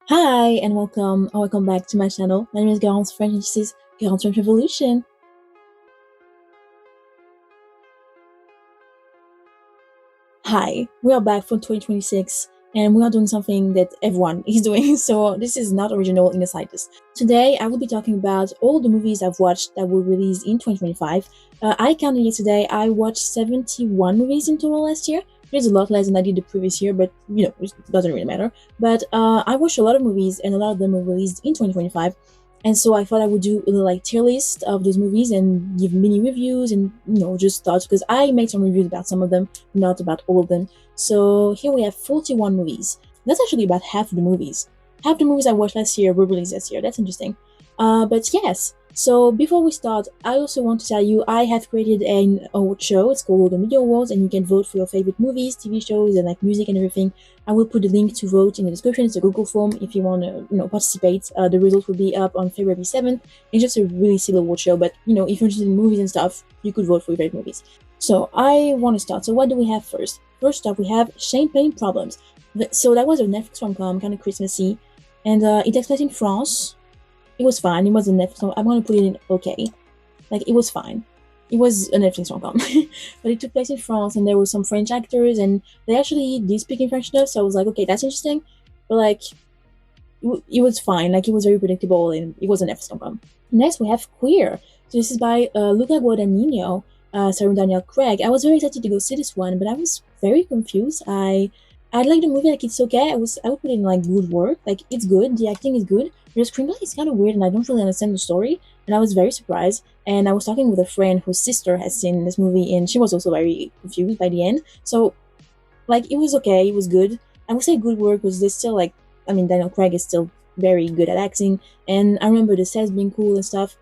Hi and welcome back to my channel. My name is Garance French and this is Garance French Revolution. Hi, we are back for 2026 and we are doing something that everyone is doing, so this is not original in the slightest. Today I will be talking about all the movies I've watched that were released in 2025. I counted yesterday, I watched 71 movies in total last year. There's a lot less than I did the previous year, but it doesn't really matter. But I watched a lot of movies and a lot of them were released in 2025. And so I thought I would do a little like tier list of those movies and give mini reviews and just thoughts because I made some reviews about some of them, not about all of them. So here we have 41 movies. That's actually about half the movies. Half the movies I watched last year were released this year. That's interesting. But yes, so before we start, I also want to tell you I have created an award show. It's called the Media Awards, and you can vote for your favorite movies, TV shows, and like music and everything. I will put the link to vote in the description. It's a Google form if you want to, participate. The results will be up on February 7th. It's just a really silly award show, but if you're interested in movies and stuff, you could vote for your favorite movies. So I want to start. So what do we have first? First up, we have Champagne Problems. So that was a Netflix rom-com, kind of Christmassy, and it takes place in France. It was fine. It was a Netflix rom-com. I'm gonna put it in okay. Like it was fine. It was a Netflix rom-com, but it took place in France, and there were some French actors, and they actually did speak in French enough. So I was like, okay, that's interesting. But like, it was fine. Like it was very predictable, and it was a Netflix rom-com. Next, we have Queer. So this is by Luca Guadagnino, starring Daniel Craig. I was very excited to go see this one, but I was very confused. I like the movie, like it's okay. I would put it in like good work. Like it's good, the acting is good. But the screenplay is kind of weird and I don't really understand the story. And I was very surprised. And I was talking with a friend whose sister has seen this movie and she was also very confused by the end. So like it was okay, it was good. I would say good work because there's still like Daniel Craig is still very good at acting and I remember the sets being cool and stuff.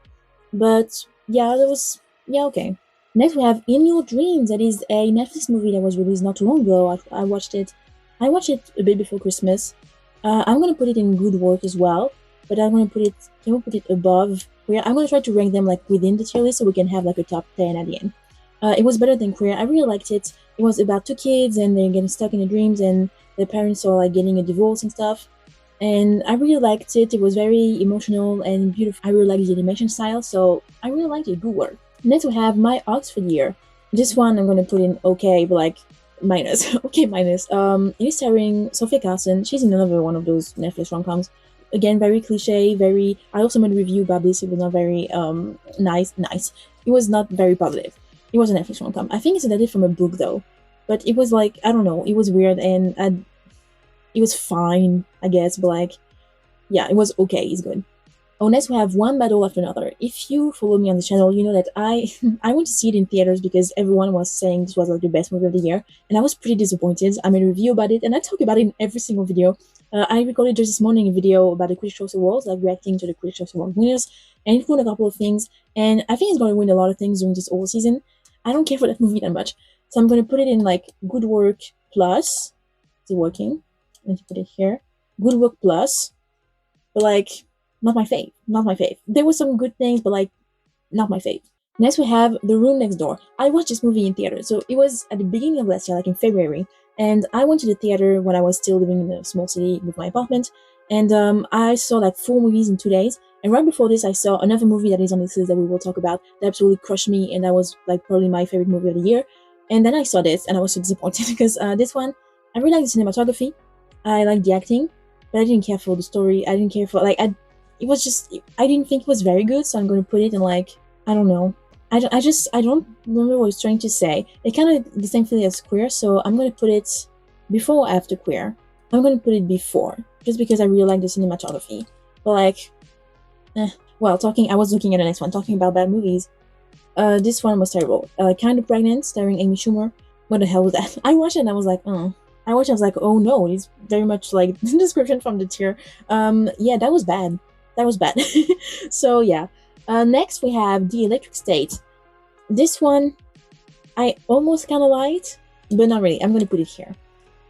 But yeah, that was yeah, okay. Next, we have In Your Dreams. That is a Netflix movie that was released not too long ago. I watched it. I watched it a bit before Christmas. I'm gonna put it in good work as well, but I'm gonna put it. Can we put it above Queer? I'm gonna try to rank them like within the tier list so we can have like a top 10 at the end. It was better than Queer. I really liked it. It was about two kids and they're getting stuck in their dreams and their parents are like getting a divorce and stuff. And I really liked it. It was very emotional and beautiful. I really liked the animation style, so I really liked it. Good work. Next, we have My Oxford Year. This one I'm gonna put in okay, but like minus. Okay, minus. It is starring Sophia Carson. She's in another one of those Netflix rom-coms. Again, very cliche. Very. I also made a review about this. It was not very nice. Nice. It was not very positive. It was a Netflix rom-com. I think it's adapted from a book though, but it was like I don't know. It was weird and it was fine, I guess. But like, yeah, it was okay. It's good. Oh, next we have One Battle After Another. If you follow me on the channel, you know that I I went to see it in theaters because everyone was saying this was like the best movie of the year, and I was pretty disappointed. I made a review about it, and I talk about it in every single video. I recorded just this morning a video about the Critics' Choice Awards, like reacting to the Critics' Choice Award winners, and it won a couple of things, and I think it's going to win a lot of things during this whole season. I don't care for that movie that much, so I'm going to put it in like Good Work Plus. Is it working? Let me put it here. Good Work Plus, but like not my fave. Not my fave. There were some good things, but like not my fave. Next, we have The Room Next Door. I watched this movie in theater, so it was at the beginning of last year, like in February. And I went to the theater when I was still living in a small city with my apartment. And I saw like 4 movies in 2 days. And right before this, I saw another movie that is on this list that we will talk about that absolutely crushed me, and that was like probably my favorite movie of the year. And then I saw this, and I was so disappointed because this one, I really like the cinematography. I like the acting, but I didn't care for the story. I didn't care for like it was just I didn't think it was very good, so I'm going to put it in like I don't know. I don't remember what I was trying to say. It kind of the same feeling as Queer, so I'm going to put it before or after Queer. I'm going to put it before, just because I really like the cinematography. But like, well, I was looking at the next one, talking about bad movies. This one was terrible. Kind of Pregnant, starring Amy Schumer. What the hell was that? I watched it and I was like, I watched it, I was like, oh no, it's very much like the description from the tier. Yeah, that was bad. That was bad. So yeah. Next we have The Electric State. This one I almost kind of liked, but not really. I'm gonna put it here.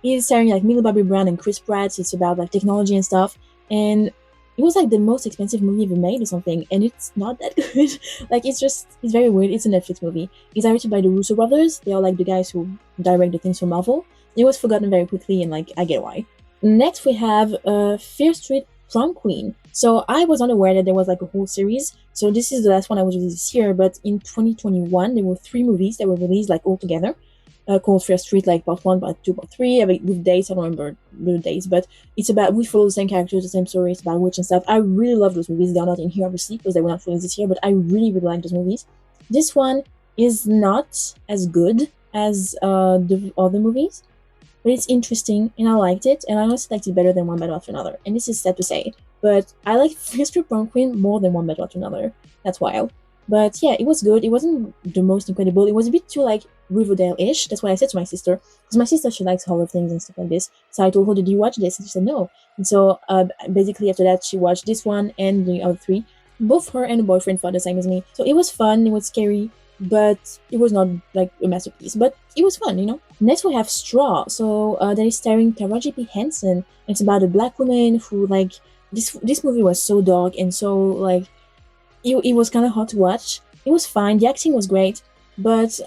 It's starring like Millie Bobby Brown and Chris Pratt. It's about like technology and stuff, and it was like the most expensive movie ever made or something, and it's not that good. Like it's very weird. It's a Netflix movie. It's directed by the Russo brothers. They are like the guys who direct the things for Marvel. It was forgotten very quickly, and like I get why. Next, we have Fear Street Prom Queen. So I was unaware that there was like a whole series. So this is the last one I was released this year, but in 2021 there were 3 movies that were released like all together. Called Fear Street, like part 1, part 2, part 3. I mean, with dates, I don't remember the dates, but it's about, we follow the same characters, the same story. It's about witch and stuff. I really love those movies. They're not in here obviously because they were not released this year, but I really really like those movies. This one is not as good as the other movies, but it's interesting and I liked it, and I honestly liked it better than One Battle After Another. And this is sad to say, but I like Fear Street Prom Queen more than One Battle After Another. That's wild. But yeah, it was good. It wasn't the most incredible. It was a bit too like Riverdale-ish. That's what I said to my sister, because my sister, she likes horror things and stuff like this. So I told her, "Did you watch this?" And she said no. And so basically after that, she watched this one and the other 3. Both her and the boyfriend thought the same as me. So it was fun. It was scary, but it was not like a masterpiece. But it was fun, you know. Next we have Straw. So that is starring Taraji P. Henson. It's about a black woman who like this movie was so dark and so like it was kind of hard to watch. It was fine. The acting was great, but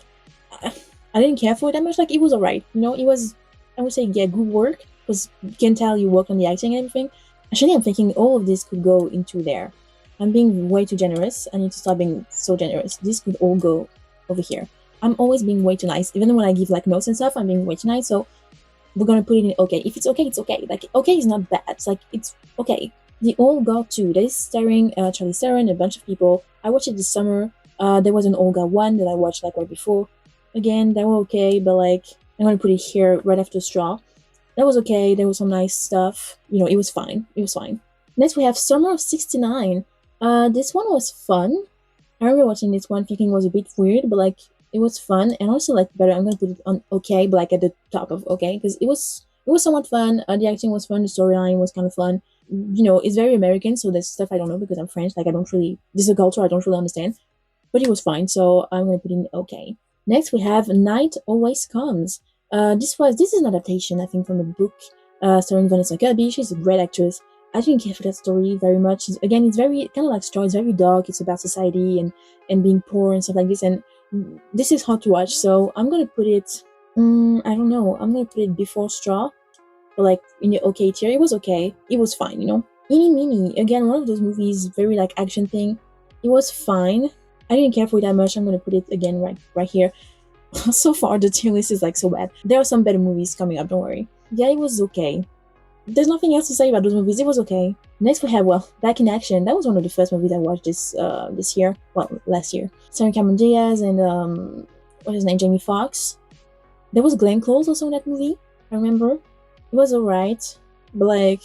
I didn't care for it that much. Like, it was alright. You know, it was, I would say, yeah, good work, because you can tell you worked on the acting and everything. Actually, I'm thinking all of this could go into there. I'm being way too generous. I need to stop being so generous. This could all go over here. I'm always being way too nice. Even when I give like notes and stuff, I'm being way too nice. So we're gonna put it in okay. If it's okay, it's okay. Like, okay is not bad. It's like, it's okay. The Old God 2, that is starring Charlize Theron, a bunch of people. I watched it this summer. There was an Old God 1 that I watched like right before. Again, they were okay, but like, I'm gonna put it here right after Straw. That was okay. There was some nice stuff. You know, it was fine. It was fine. Next, we have Summer of '69. This one was fun. I remember watching this one thinking it was a bit weird, but like, it was fun, and I also liked it better. I'm gonna put it on okay, but like at the top of okay, because it was somewhat fun. The acting was fun. The storyline was kind of fun. You know, it's very American, so there's stuff I don't know because I'm French. Like, I don't really, this is a culture I don't really understand, but it was fine. So I'm gonna put in okay. Next, we have Night Always Comes. This is an adaptation, I think, from a book starring Vanessa Kirby. She's a great actress. I didn't care for that story very much. Again, it's very kind of like Straw. It's very dark. It's about society and being poor and stuff like this. And this is hard to watch, so I'm gonna put it. I don't know. I'm gonna put it before Straw, but like in the okay tier. It was okay. It was fine, you know. Eeny Meeny, again, one of those movies, very like action thing. It was fine. I didn't care for it that much. I'm gonna put it again right here. So far, the tier list is like so bad. There are some better movies coming up. Don't worry. Yeah, it was okay. There's nothing else to say about those movies. It was okay. Next we have, well, Back in Action. That was one of the first movies I watched this year. Well, last year. Starring Cameron Diaz and what's his name, Jamie Foxx. There was Glenn Close also in that movie. I remember. It was alright, but like,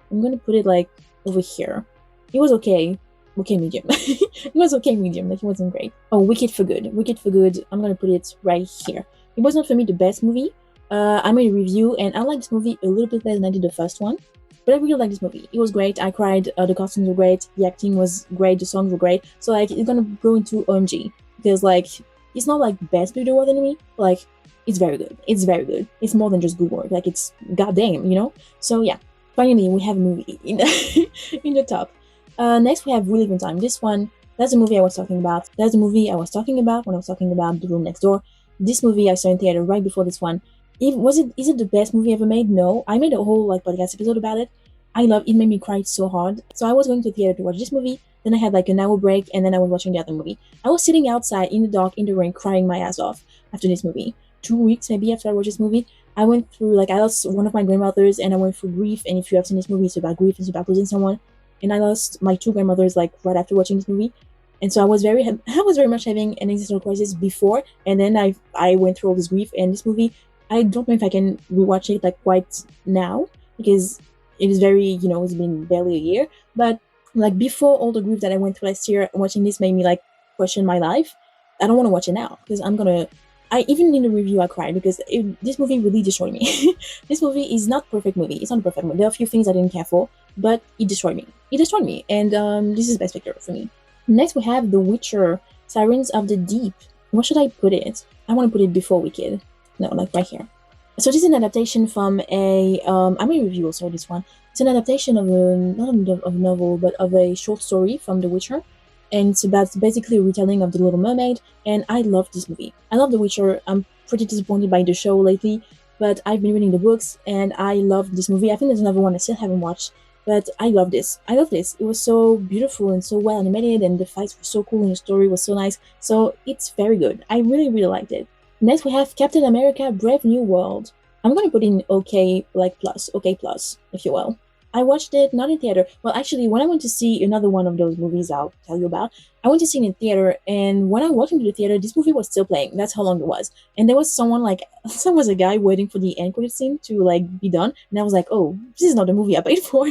I'm gonna put it like over here. It was okay. Okay, medium. It was okay, medium. Like, it wasn't great. Oh, Wicked for Good. Wicked for Good. I'm gonna put it right here. It was not for me the best movie. I made a review, and I liked this movie a little bit less than I did the first one. But I really liked this movie. It was great. I cried. The costumes were great. The acting was great. The songs were great. So like, it's gonna go into OMG, because like, it's not like best video worth enemy. But like, it's very good. It's very good. It's more than just good work. Like, it's goddamn, you know. So yeah. Finally, we have a movie in the in the top. Next, we have We Live in Time. This one, that's the movie I was talking about. That's the movie I was talking about when I was talking about The Room Next Door. This movie I saw in theater right before this one. Is it the best movie ever made? No. I made a whole like podcast episode about it. I love it. Made me cry so hard. So I was going to theater to watch this movie. Then I had like an hour break, and then I was watching the other movie. I was sitting outside in the dark, in the rain, crying my ass off after this movie. 2 weeks maybe after I watched this movie, I went through, like, I lost one of my grandmothers, and I went through grief. And if you have seen this movie, it's about grief, it's about losing someone. And I lost my 2 grandmothers like right after watching this movie. And so I was very much having an existential crisis before, and then I went through all this grief. And this movie, I don't know if I can rewatch it like quite now, because it is very, you know, it's been barely a year. But like, before all the grief that I went through last year, watching this made me like question my life. I don't want to watch it now, because I even in the review I cried, because this movie really destroyed me. This movie is not perfect movie. It's not a perfect movie. There are a few things I didn't care for, but it destroyed me. It destroyed me, and this is best picture for me. Next, we have The Witcher: Sirens of the Deep. Where should I put it? I want to put it before Wicked. No, like right here. So this is an adaptation from a I made a review also of this one. It's an adaptation of not of a novel, but of a short story from The Witcher. And it's about basically a retelling of The Little Mermaid, and I love this movie. I love The Witcher. I'm pretty disappointed by the show lately. but I've been reading the books and I love this movie. I think there's another one I still haven't watched, but I love this. I love this. It was so beautiful and so well animated, and the fights were so cool, and the story was so nice. So it's very good. I really, really liked it. Next, we have Captain America: Brave New World. I'm gonna put in okay, like plus, okay plus, if you will. I watched it not in theater. Well, actually, when I went to see another one of those movies I'll tell you about, I went to see it in theater, and when I walked into the theater, this movie was still playing. That's how long it was. And there was someone like, there was a guy waiting for the end credit scene to like be done, and I was like, oh, this is not the movie I paid for.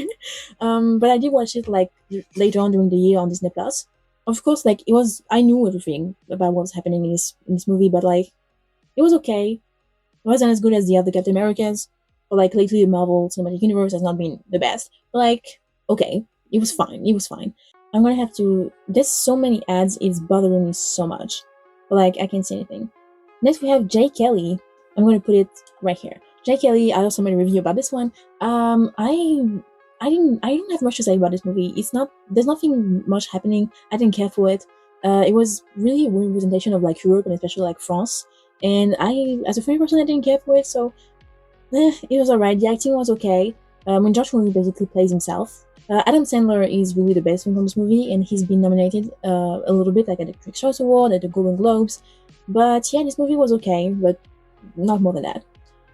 But I did watch it like later on during the year on Disney Plus. Of course, like it was, I knew everything about what was happening in this movie, but like it was okay. It wasn't as good as the other Captain Americans, but like lately the Marvel Cinematic Universe has not been the best. But like, okay, it was fine. It was fine. I'm gonna have to. There's so many ads. It's bothering me so much. But like, I can't say anything. Next, we have Jay Kelly. I'm gonna put it right here. Jay Kelly. I also made a review about this one. I didn't have much to say about this movie. It's not. There's nothing much happening. I didn't care for it. It was really a weird representation of like Europe and especially like France. And I, as a French person, I didn't care for it. So it was alright. The acting was okay. When Josh Clooney basically plays himself. Adam Sandler is really the best one from this movie, and he's been nominated a little bit, like at the Critics' Choice Award, at the Golden Globes. But yeah, this movie was okay, but not more than that.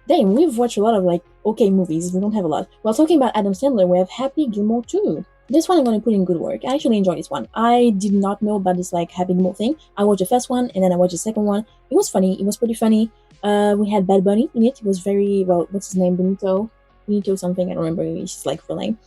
Damn, we've watched a lot of like okay movies. We don't have a lot. While talking about Adam Sandler, we have Happy Gilmore 2. This one I'm going to put in good work. I actually enjoyed this one. I did not know about this like Happy Gilmore thing. I watched the first one and then I watched the second one. It was funny. It was pretty funny. We had Bad Bunny in it. He was very, well, what's his name? Benito something. I don't remember his like real name.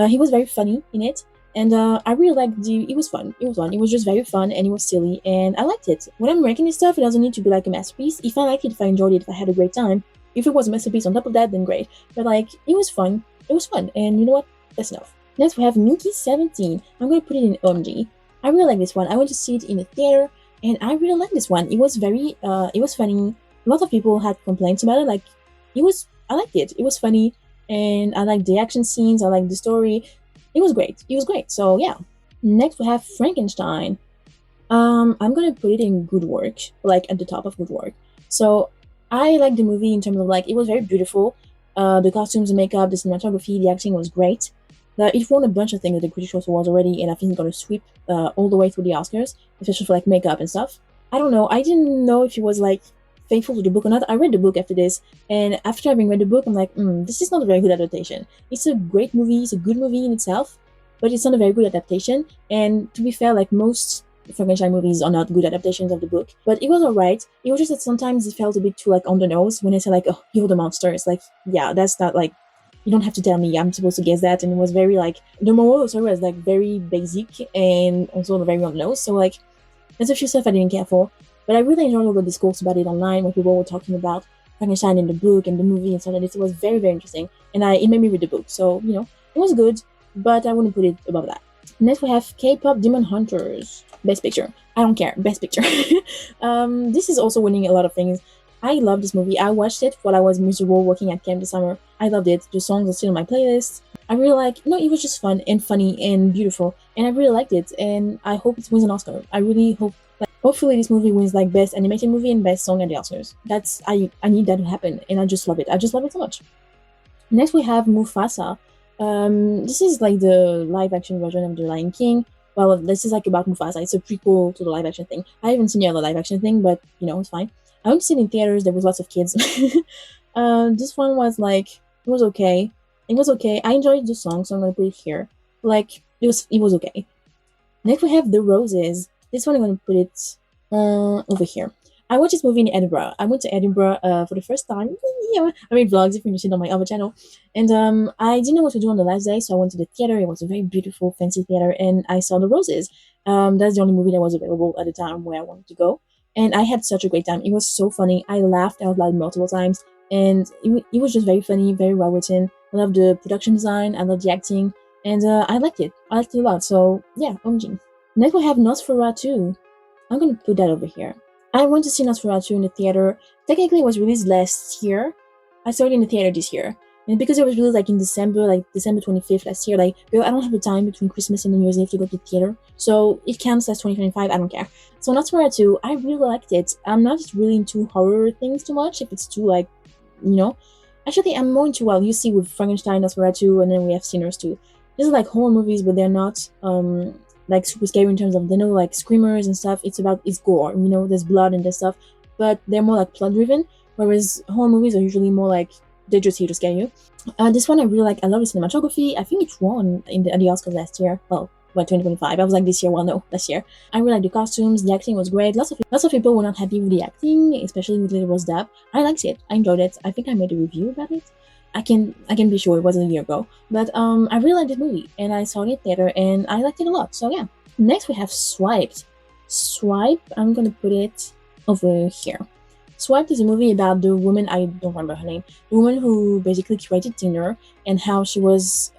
He was very funny in it. And I really liked it was fun. It was fun. It was just very fun and it was silly and I liked it. When I'm ranking this stuff, it doesn't need to be like a masterpiece. If I liked it, if I enjoyed it, if I had a great time, if it was a masterpiece on top of that, then great. But like, it was fun. It was fun. And you know what? That's enough. Next, we have Mickey 17. I'm going to put it in OMG. I really like this one. I went to see it in the theater, and I really like this one. It was very, it was funny. A lot of people had complaints about it. Like, I liked it. It was funny, and I liked the action scenes. I liked the story. It was great. It was great. So, yeah. Next, we have Frankenstein. I'm going to put it in good work, like at the top of good work. So, I liked the movie in terms of, like, it was very beautiful. The costumes, the makeup, the cinematography, the acting was great. It won a bunch of things at the Critics' Choice Awards already, and I think it's going to sweep all the way through the Oscars, especially for like makeup and stuff. I don't know. I didn't know if it was like faithful to the book or not. I read the book after this, and after having read the book, I'm like, this is not a very good adaptation. It's a great movie. It's a good movie in itself, but it's not a very good adaptation. And to be fair, like most Frankenstein movies are not good adaptations of the book, but it was alright. It was just that sometimes it felt a bit too like on the nose when they say like, oh, you're the monster. It's like, yeah, that's not like, you don't have to tell me, I'm supposed to guess that. And it was very like, the moral of the story was like very basic and also very on the nose. So like, there's a few stuff I didn't care for, but I really enjoyed all the discourse about it online when people were talking about Frankenstein in the book and the movie and stuff like this. It was very, very interesting, and it made me read the book. So you know, it was good, but I wouldn't put it above that. Next we have K-pop Demon Hunters. Best Picture. I don't care. Best Picture. This is also winning a lot of things. I love this movie. I watched it while I was miserable working at camp this summer. I loved it. The songs are still on my playlist. I really like, no, it was just fun and funny and beautiful. And I really liked it. And I hope it wins an Oscar. I really hope, like, hopefully this movie wins like best animated movie and best song at the Oscars. I need that to happen. And I just love it. I just love it so much. Next we have Mufasa. This is like the live action version of The Lion King. Well, this is like about Mufasa. It's a prequel to the live action thing. I haven't seen the other live action thing, but you know, it's fine. I went to see it in theaters. There was lots of kids. This one was like, it was okay. It was okay. I enjoyed the song, so I'm gonna put it here. Like, it was okay. Next we have The Roses. This one I'm gonna put it over here. I watched this movie in Edinburgh. I went to Edinburgh for the first time. Yeah, I made vlogs if you're interested on my other channel. And I didn't know what to do on the last day, so I went to the theater. It was a very beautiful, fancy theater, and I saw The Roses. That's the only movie that was available at the time where I wanted to go. And I had such a great time. It was so funny. I laughed out loud multiple times. And it was just very funny, very well written. I loved the production design. I loved the acting. And I liked it. I liked it a lot. So, yeah, OMG. Next we have Nosferatu. I'm going to put that over here. I went to see Nosferatu in the theater. Technically, it was released last year. I saw it in the theater this year. And because it was released like in December, like December 25th last year, like, I don't have the time between Christmas and New Year's Eve to go to the theater. So it counts as 2025, I don't care. So Nosferatu, I really liked it. I'm not really into horror things too much. If it's too like you know. Actually, I'm more into, well, you see with Frankenstein, Nosferatu, and then we have Sinners too. These are like horror movies, but they're not like super scary in terms of, they know, like screamers and stuff. It's gore, there's blood and there's stuff, but they're more like plot driven. Whereas horror movies are usually more like they're just here to scare you. This one I really like. I love the cinematography. I think it won at the Oscars last year. Well, 2025. I was like this year. Well, no, last year. I really like the costumes. The acting was great. Lots of people were not happy with the acting, especially with Little Rose Depp. I liked it. I enjoyed it. I think I made a review about it. I can be sure it wasn't a year ago. But I really liked this movie, and I saw it in theater, and I liked it a lot. So yeah. Next we have Swiped. Swipe. I'm gonna put it over here. Swiped is a movie about the woman, I don't remember her name, the woman who basically created Tinder, and how she was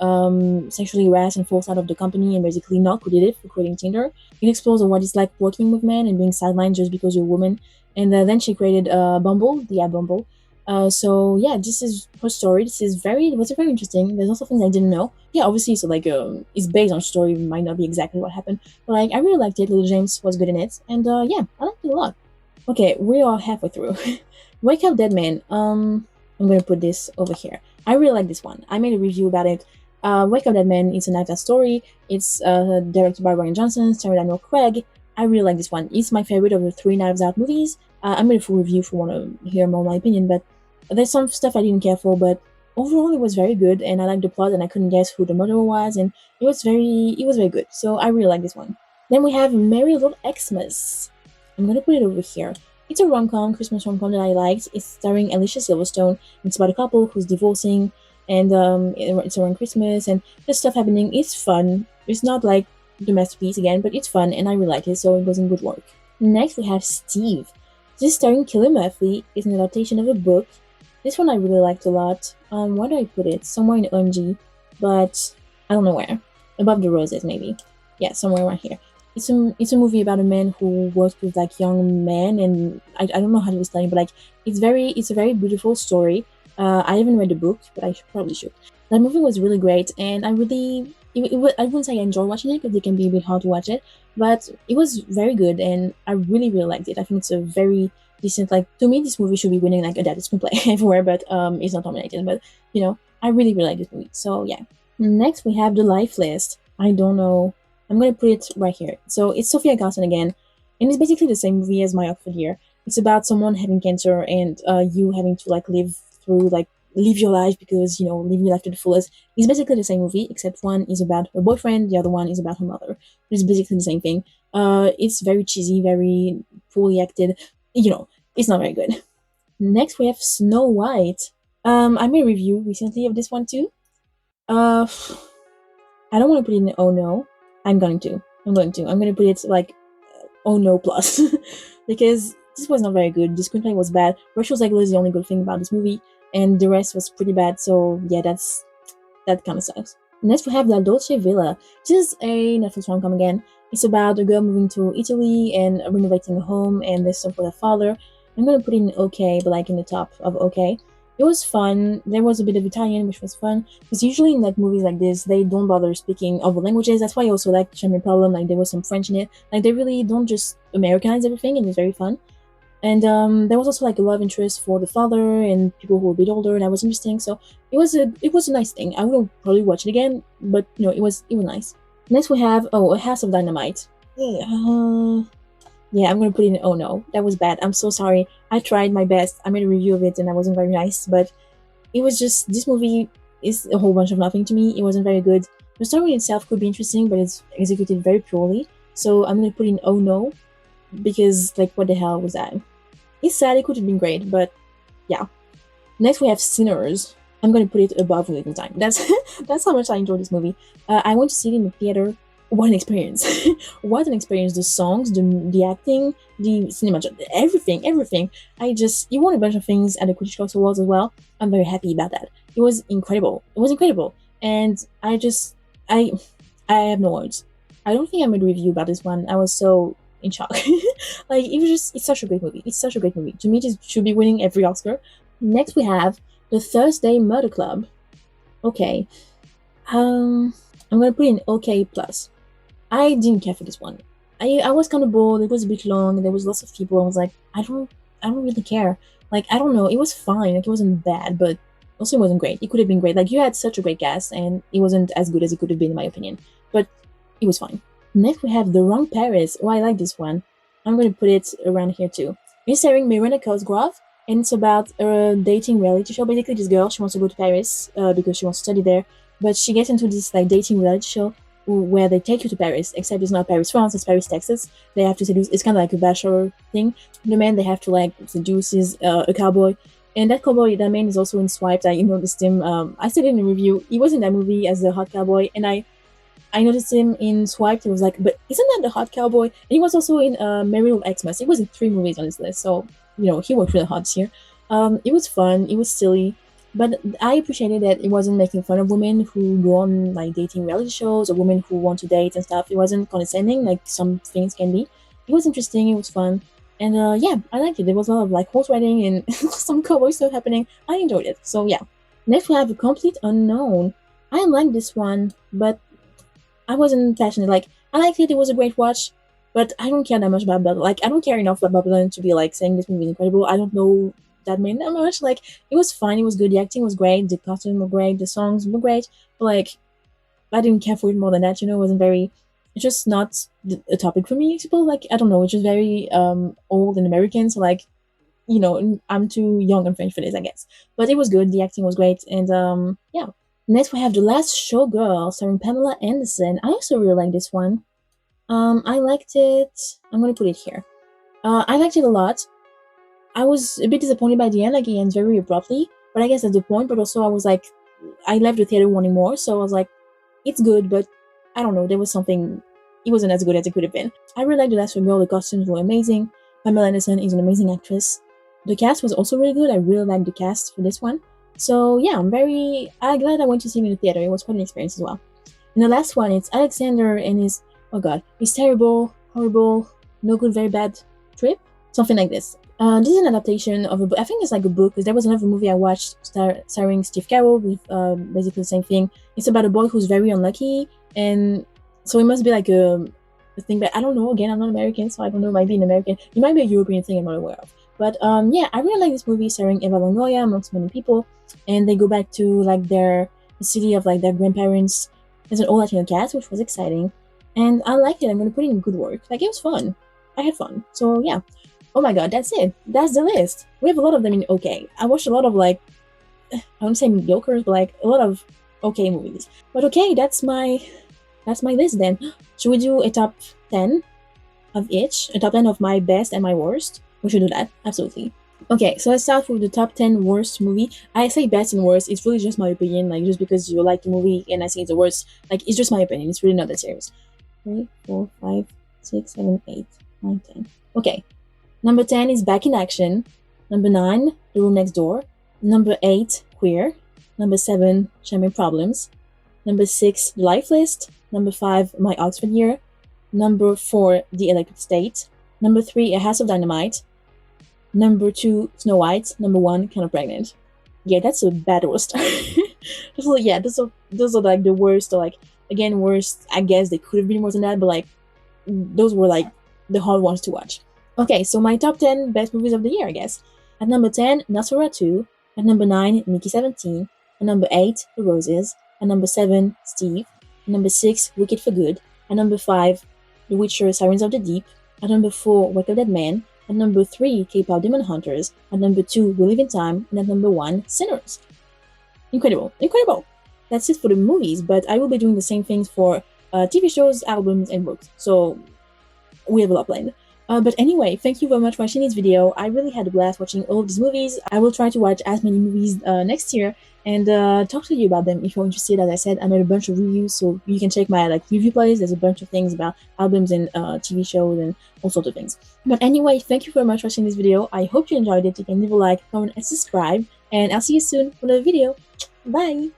sexually harassed and forced out of the company and basically not credited for creating Tinder. It explores on what it's like working with men and being sidelined just because you're a woman. And then she created Bumble, the app Bumble. So yeah, this is her story. It was very interesting. There's also things I didn't know. Yeah, obviously, so like it's based on a story, it might not be exactly what happened, but like I really liked it. Little James was good in it, and yeah, I liked it a lot. Okay, we are halfway through. Wake Up Dead Man. I'm gonna put this over here. I really like this one. I made a review about it. Wake Up Dead Man is a Knives Out story. It's directed by Ryan Johnson, starring Daniel Craig. I really like this one. It's my favorite of the three Knives Out movies. I made a full review if you want to hear more of my opinion, but there's some stuff I didn't care for, but overall it was very good, and I liked the plot, and I couldn't guess who the murderer was, and it was very good. So I really like this one. Then we have Merry Little Xmas. I'm gonna put it over here. It's a rom-com, Christmas rom-com that I liked. It's starring Alicia Silverstone. It's about a couple who's divorcing, and it's around Christmas, and there's stuff happening. It's fun. It's not like the masterpiece again, but it's fun, and I really like it, so it was in good work. Next, we have Steve. This starring Cillian Murphy is an adaptation of a book. This one I really liked a lot. Where do I put it? Somewhere in OMG, but I don't know where. Above the Roses, maybe. Yeah, somewhere around here. It's a movie about a man who works with like young men, and I don't know how to explain it, but like it's a very beautiful story. I haven't read the book, but I probably should. That movie was really great, and I wouldn't say I enjoy watching it because it can be a bit hard to watch it, but it was very good, and I really liked it. I think it's a very decent, like, to me this movie should be winning like adapted screenplay everywhere, but it's not nominated. But I really like this movie. So yeah. Next we have The Life List. I don't know. I'm gonna put it right here. So it's Sophia Carson again, and it's basically the same movie as My Oxford Year. It's about someone having cancer, and you having to like live your life because live your life to the fullest. It's basically the same movie, except one is about her boyfriend, the other one is about her mother. It's basically the same thing. It's very cheesy, very poorly acted. It's not very good. Next we have Snow White. I made a review recently of this one too. Uh, I don't want to put it in oh no. I'm going to. I'm going to put it like oh no plus because this was not very good. The screenplay was bad. Rachel Zegler is the only good thing about this movie, and the rest was pretty bad. So yeah, that kind of sucks. Next we have La Dolce Villa. This is a Netflix rom-com again. It's about a girl moving to Italy and renovating a home, and there's stuff with her father. I'm gonna put it in okay, but like in the top of okay. It was fun. There was a bit of Italian, which was fun. Because usually in like movies like this, they don't bother speaking other languages. That's why I also like Chaîne Problem. Like there was some French in it. Like they really don't just Americanize everything, and it's very fun. And there was also like a lot of interest for the father and people who were a bit older, and that was interesting. So it was a nice thing. I will probably watch it again, but it was nice. Next we have A House of Dynamite. Yeah, I'm gonna put in oh no, that was bad. I'm so sorry. I tried my best. I made a review of it and I wasn't very nice, but it was just, this movie is a whole bunch of nothing to me. It wasn't very good. The story itself could be interesting, but it's executed very poorly. So I'm gonna put in oh no, because like what the hell was that? It's sad, it could have been great, but yeah. Next we have Sinners. I'm gonna put it above Living Time. That's that's how much I enjoyed this movie. I went to see it in the theater. What an experience. What an experience. The songs, the acting, the cinema, everything. You won a bunch of things at the Critics' Choice Awards as well. I'm very happy about that. It was incredible. And I have no words. I don't think I made a review about this one. I was so in shock. Like, it's such a great movie. To me, it should be winning every Oscar. Next we have The Thursday Murder Club. Okay. I'm gonna put in okay plus. I didn't care for this one. I was kind of bored. It was a bit long. There was lots of people. I was like, I don't really care. Like, I don't know, it was fine. Like, it wasn't bad, but also it wasn't great. It could have been great. Like, you had such a great cast, and it wasn't as good as it could have been, in my opinion. But it was fine. Next, we have The Wrong Paris. Oh, I like this one. I'm going to put it around here too. It's starring Miranda Cosgrove, and it's about a dating reality show. Basically, this girl, she wants to go to Paris because she wants to study there, but she gets into this like dating reality show where they take you to Paris, except it's not Paris, France, it's Paris, Texas. They have to seduce, it's kind of like a bachelor thing. The man they have to like seduce is a cowboy. And that cowboy, that man is also in Swiped. I noticed him. I said in the review, he was in that movie as the hot cowboy, and I noticed him in Swiped. It was like, but isn't that the hot cowboy? And he was also in Married with Xmas. It was in 3 movies on this list, so he worked really hard this year. It was fun. It was silly, but I appreciated that it wasn't making fun of women who go on like dating reality shows or women who want to date and stuff. It wasn't condescending like some things can be. It was interesting. It was fun, and yeah, I liked it. There was a lot of like horse riding and some cowboy stuff happening. I enjoyed it. So yeah. Next we have A Complete Unknown. I like this one, but I wasn't passionate. Like, I liked it. It was a great watch, but I don't care that much about Babylon. Like, I don't care enough about Babylon to be like saying this movie is incredible. I don't know that many that much. Like, it was fine. It was good. The acting was great. The costume were great. The songs were great. But like, I didn't care for it more than that. It wasn't very. It's just not a topic for me. People like I don't know. It's just very old and American. So like, I'm too young and French for this, I guess. But it was good. The acting was great, and yeah. Next, we have The Last Showgirl, starring Pamela Anderson. I also really like this one. I liked it. I'm gonna put it here. I liked it a lot. I was a bit disappointed by the end, like it ends very abruptly. But I guess that's the point. But also, I was like, I left the theater wanting more. So I was like, it's good, but I don't know. There was something. It wasn't as good as it could have been. I really liked The Last Showgirl. The costumes were amazing. Pamela Anderson is an amazing actress. The cast was also really good. I really liked the cast for this one. So yeah, I'm glad I went to see him in the theater. It was quite an experience as well. And the last one, it's Alexander and his, oh god, his terrible, horrible, no good, very bad trip? Something like this. This is an adaptation of a book. I think it's like a book, because there was another movie I watched starring Steve Carell with basically the same thing. It's about a boy who's very unlucky, and so it must be like a thing, but I don't know. Again, I'm not American, so I don't know. It might be an American. It might be a European thing I'm not aware of. But yeah, I really like this movie starring Eva Longoria amongst many people, and they go back to like the city of like their grandparents. There's an all Latino cast, which was exciting, and I liked it. I'm gonna put in good work. Like it was fun. I had fun. So yeah. Oh my god, that's it. That's the list. We have a lot of them in okay. I watched a lot of like I wouldn't say mediocre, but like a lot of okay movies. But okay, that's my list then. Should we do a top 10 of each? A top 10 of my best and my worst? We should do that, absolutely. Okay, so let's start with the top 10 worst movie. I say best and worst, it's really just my opinion, like just because you like the movie and I say it's the worst, like it's just my opinion, it's really not that serious. 3, 4, 5, 6, 7, 8, 9, 10. Okay, number 10 is Back in Action. Number 9, The Room Next Door. Number 8, Queer. Number 7, Champagne Problems. Number 6, The Life List. Number 5, My Oxford Year. Number 4, The Electric State. Number 3, A House of Dynamite. Number 2, Snow White. Number 1, Kind of Pregnant. Yeah, that's a bad worst. Yeah, those are like the worst, or like, again, worst. I guess they could have been worse than that, but like, those were like the hard ones to watch. Okay, so my top 10 best movies of the year, I guess. At number 10, Nosferatu. At number 9, Mickey 17. At number 8, The Roses. At number 7, Steve. At number 6, Wicked for Good. At number 5, The Witcher, Sirens of the Deep. At number 4, Wake Up Dead Man. At number 3, K-pop Demon Hunters. At number 2, We Live in Time. And at number 1, Sinners. Incredible. Incredible. That's it for the movies, but I will be doing the same things for TV shows, albums, and books. So we have a lot planned. But anyway, thank you very much for watching this video. I really had a blast watching all of these movies. I will try to watch as many movies next year and talk to you about them if you're interested. As I said, I made a bunch of reviews, so you can check my like review playlist. There's a bunch of things about albums and TV shows and all sorts of things. But anyway, thank you very much for watching this video. I hope you enjoyed it. You can leave a like, comment, and subscribe. And I'll see you soon for another video. Bye!